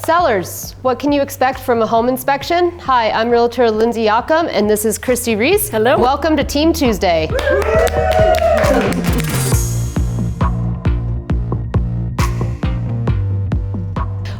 Sellers, what can you expect from a home inspection? Hi, I'm Realtor Lindsey Yochem, and this is Christi Reece. Hello. Welcome to Team Tuesday.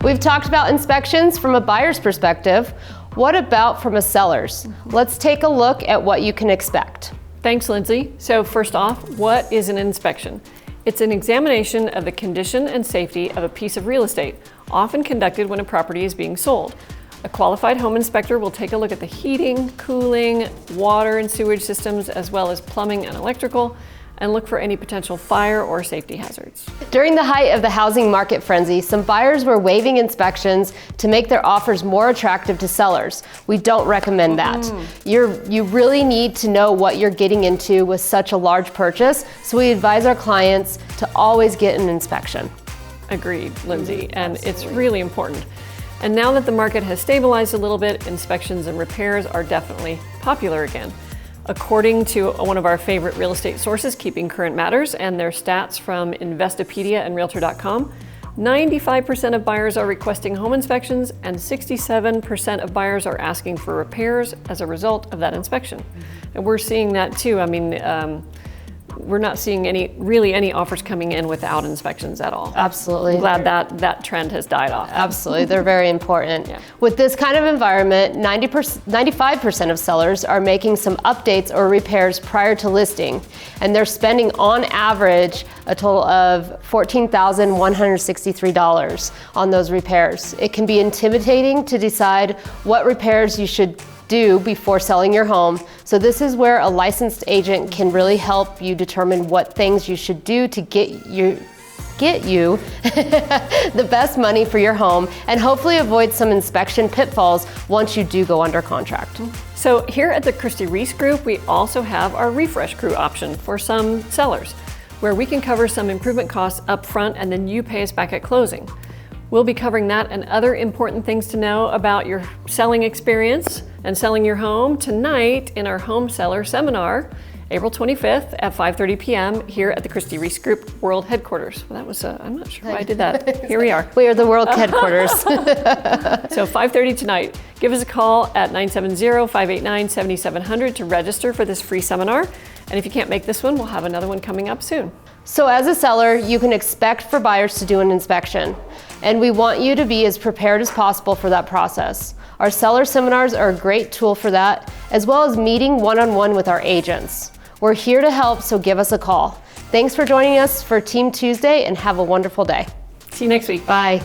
We've talked about inspections from a buyer's perspective. What about from a seller's? Let's take a look at what you can expect. Thanks, Lindsey. So first off, what is an inspection? It's an examination of the condition and safety of a piece of real estate, often conducted when a property is being sold. A qualified home inspector will take a look at the heating, cooling, water and sewage systems, as well as plumbing and electrical, and look for any potential fire or safety hazards. During the height of the housing market frenzy, some buyers were waiving inspections to make their offers more attractive to sellers. We don't recommend that. You really need to know what you're getting into with such a large purchase, so we advise our clients to always get an inspection. Agreed, Lindsey, and it's really important. And now that the market has stabilized a little bit, inspections and repairs are definitely popular again. According to one of our favorite real estate sources, Keeping Current Matters, and their stats from Investopedia and Realtor.com, 95% of buyers are requesting home inspections and 67% of buyers are asking for repairs as a result of that inspection. And we're seeing that too. I mean, we're not seeing any offers coming in without inspections at all. Absolutely. I'm glad that trend has died off. Absolutely, they're very important. Yeah. With this kind of environment, 95% of sellers are making some updates or repairs prior to listing, and they're spending on average a total of $14,163 on those repairs. It can be intimidating to decide what repairs you should do before selling your home. So this is where a licensed agent can really help you determine what things you should do to get you the best money for your home and hopefully avoid some inspection pitfalls once you do go under contract. So here at the Christi Reece Group, we also have our Refresh Crew option for some sellers, where we can cover some improvement costs up front and then you pay us back at closing. We'll be covering that and other important things to know about your selling experience and selling your home tonight in our Home Seller Seminar, April 25th at 5:30 p.m. here at the Christi Reece Group World Headquarters. Well, that was, I'm not sure why I did that. Here we are. We are the world headquarters. So 5:30 tonight. Give us a call at 970-589-7700 to register for this free seminar. And if you can't make this one, we'll have another one coming up soon. So as a seller, you can expect for buyers to do an inspection, and we want you to be as prepared as possible for that process. Our seller seminars are a great tool for that, as well as meeting one-on-one with our agents. We're here to help, so give us a call. Thanks for joining us for Team Tuesday, and have a wonderful day. See you next week. Bye.